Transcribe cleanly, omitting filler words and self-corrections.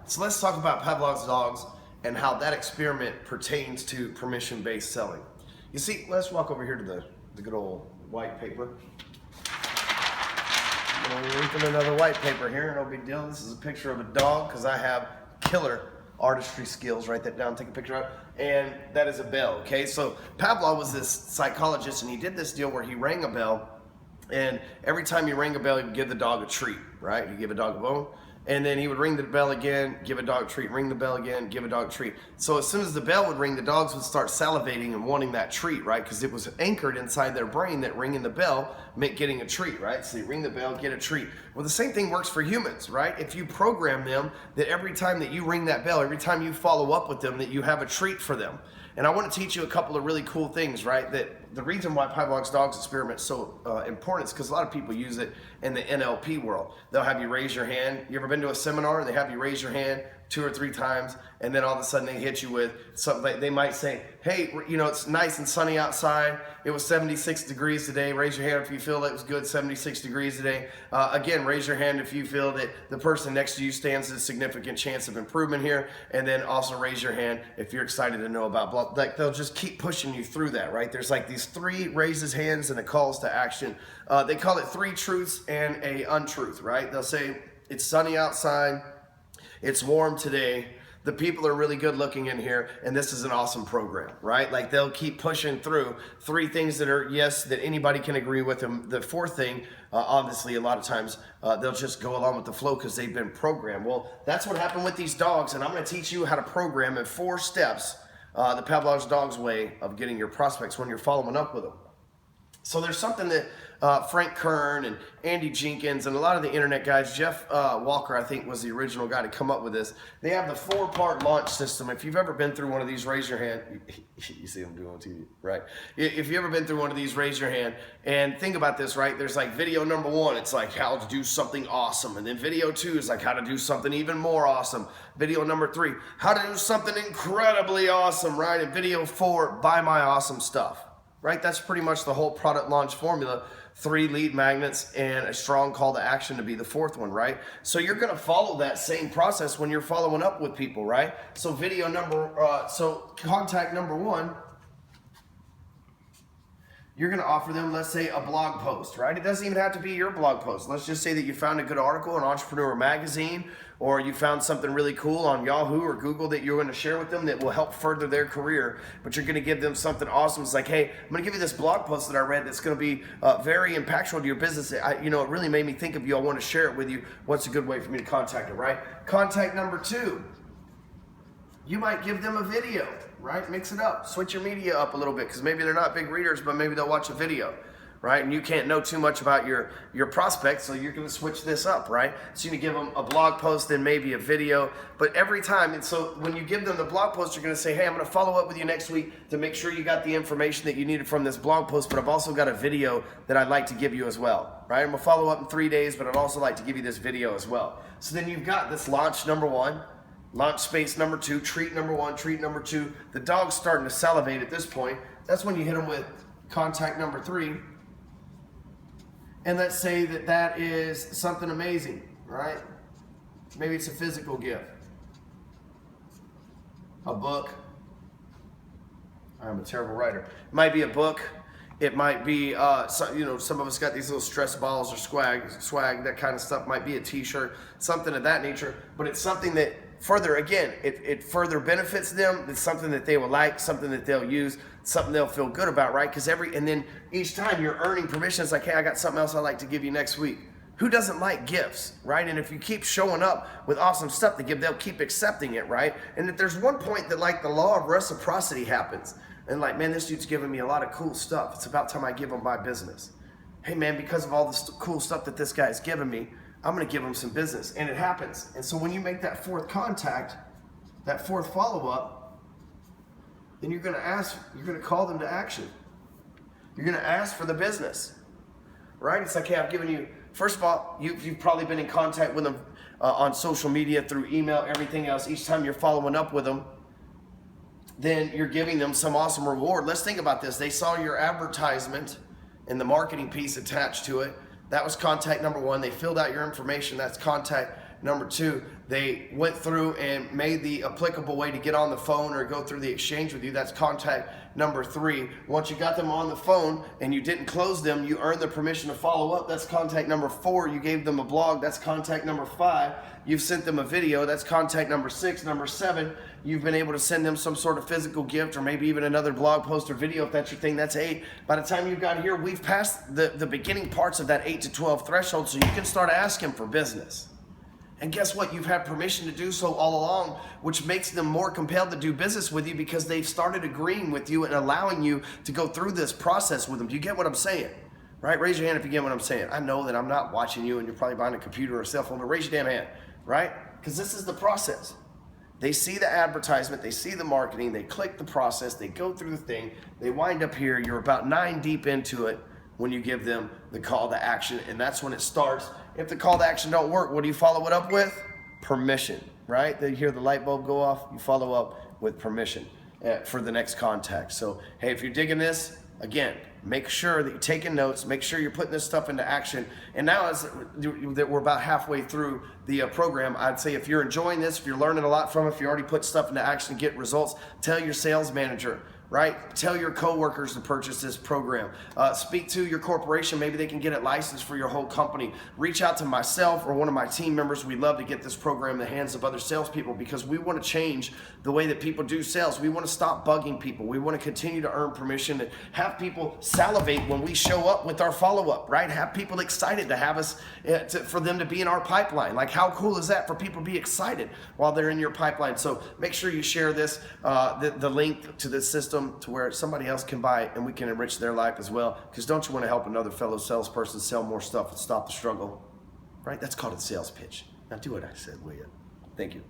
So let's talk about Pavlov's dogs and how that experiment pertains to permission-based selling. You see, let's walk over here to the good old white paper. I'm gonna link another white paper here, no big deal. This is a picture of a dog because I have killer artistry skills. Write that down, take a picture of it. And that is a bell, okay? So Pavlov was this psychologist, and he did this deal where he rang a bell, and every time he rang a bell, he would give the dog a treat, right? He'd give a dog a bone, and then he would ring the bell again, give a dog a treat, ring the bell again, give a dog a treat. So as soon as the bell would ring, the dogs would start salivating and wanting that treat, right? Because it was anchored inside their brain that ringing the bell meant getting a treat, right? So you ring the bell, get a treat. Well, the same thing works for humans, right? If you program them that every time that you ring that bell, every time you follow up with them, that you have a treat for them. And I want to teach you a couple of really cool things, right? That the reason why Pavlov's dogs experiment is so important is because a lot of people use it in the NLP world. They'll have you raise your hand. You ever been to a seminar and they have you raise your hand 2 or 3 times, and then all of a sudden they hit you with something. They might say, hey, you know, it's nice and sunny outside. It was 76 degrees today. Raise your hand if you feel that it was good, 76 degrees today. Again, raise your hand if you feel that the person next to you stands a significant chance of improvement here. And then also raise your hand if you're excited to know about blah. Like, they'll just keep pushing you through that, right? There's like these 3 raises hands and a calls to action. They call it 3 truths and a untruth, right? They'll say, it's sunny outside. It's warm today. The people are really good looking in here, and this is an awesome program, right? Like, they'll keep pushing through 3 things that are, yes, that anybody can agree with them. The 4th thing, obviously, a lot of times, they'll just go along with the flow because they've been programmed. Well, that's what happened with these dogs, and I'm going to teach you how to program in 4 steps, the Pavlov's dog's way of getting your prospects when you're following up with them. So there's something that Frank Kern and Andy Jenkins and a lot of the internet guys, Jeff Walker, I think, was the original guy to come up with this. They have the 4-part launch system. If you've ever been through one of these, raise your hand. You see them doing on TV, right? If you've ever been through one of these, raise your hand. And think about this, right? There's like video number 1, it's like how to do something awesome. And then video 2 is like how to do something even more awesome. Video number 3, how to do something incredibly awesome, right? And video 4, buy my awesome stuff. Right? That's pretty much the whole product launch formula. 3 lead magnets and a strong call to action to be the 4th one, right? So you're going to follow that same process when you're following up with people, right? So so contact number 1, you're going to offer them, let's say, a blog post, right? It doesn't even have to be your blog post. Let's just say that you found a good article in Entrepreneur Magazine, or you found something really cool on Yahoo or Google that you're going to share with them that will help further their career, but you're going to give them something awesome. It's like, hey, I'm going to give you this blog post that I read that's going to be very impactful to your business. It really made me think of you. I want to share it with you. What's a good way for me to contact them, right? Contact number 2. You might give them a video, right? Mix it up. Switch your media up a little bit because maybe they're not big readers, but maybe they'll watch a video, right? And you can't know too much about your prospects, so you're going to switch this up, right? So you give them a blog post, then maybe a video, but every time. And so when you give them the blog post, you're going to say, hey, I'm going to follow up with you next week to make sure you got the information that you needed from this blog post, but I've also got a video that I'd like to give you as well, right? I'm going to follow up in 3 days, but I'd also like to give you this video as well. So then you've got this launch number 1, launch space number 2, treat number 1, treat number 2. The dog's starting to salivate at this point. That's when you hit them with contact number 3. And let's say that that is something amazing, right? Maybe it's a physical gift. A book. I'm a terrible writer. It might be a book. It might be, some of us got these little stress balls or swag, that kind of stuff. Might be a t-shirt, something of that nature. But it's something that further, again, it further benefits them. It's something that they will like, something that they'll use, something they'll feel good about, right? Because and then each time you're earning permission, it's like, hey, I got something else I'd like to give you next week. Who doesn't like gifts, right? And if you keep showing up with awesome stuff to give, they'll keep accepting it, right? And if there's one point that like the law of reciprocity happens, and like, man, this dude's giving me a lot of cool stuff. It's about time I give him my business. Hey, man, because of all the cool stuff that this guy's giving me, I'm going to give him some business. And it happens. And so when you make that 4th contact, that 4th follow-up, then you're going to call them to action. You're going to ask for the business, right? It's like, hey, I've given you, first of all, you've probably been in contact with them on social media, through email, everything else. Each time you're following up with them, then you're giving them some awesome reward. Let's think about this. They saw your advertisement and the marketing piece attached to it. That was contact number 1. They filled out your information. That's contact Number two, they went through and made the applicable way to get on the phone or go through the exchange with you. That's contact number three. Once you got them on the phone and you didn't close them, you earned the permission to follow up. That's contact number four. You gave them a blog. That's contact number five. You've sent them a video. That's contact number six. Number seven, you've been able to send them some sort of physical gift or maybe even another blog post or video if that's your thing. That's eight. By the time you got here, we've passed the beginning parts of that 8 to 12 threshold, so you can start asking for business. And guess what? You've had permission to do so all along, which makes them more compelled to do business with you because they've started agreeing with you and allowing you to go through this process with them. Do you get what I'm saying? Right? Raise your hand if you get what I'm saying. I know that I'm not watching you and you're probably behind a computer or a cell phone, but raise your damn hand, right? Because this is the process. They see the advertisement, they see the marketing, they click the process, they go through the thing, they wind up here, you're about 9 deep into it when you give them the call to action, and that's when it starts. If the call to action don't work, what do you follow it up with? Permission, right? They hear the light bulb go off, you follow up with permission for the next contact. So, hey, if you're digging this, again, make sure that you're taking notes, make sure you're putting this stuff into action. And now as that we're about halfway through the program, I'd say if you're enjoying this, if you're learning a lot from it, if you already put stuff into action to get results, tell your sales manager, right? Tell your coworkers to purchase this program. Speak to your corporation. Maybe they can get it licensed for your whole company. Reach out to myself or one of my team members. We'd love to get this program in the hands of other salespeople because we want to change the way that people do sales. We want to stop bugging people. We want to continue to earn permission and have people salivate when we show up with our follow-up, right? Have people excited to have us, for them to be in our pipeline. Like, how cool is that for people to be excited while they're in your pipeline? So make sure you share this, the link to this system, to where somebody else can buy it and we can enrich their life as well. Because don't you want to help another fellow salesperson sell more stuff and stop the struggle? Right? That's called a sales pitch. Now do what I said, will you? Thank you.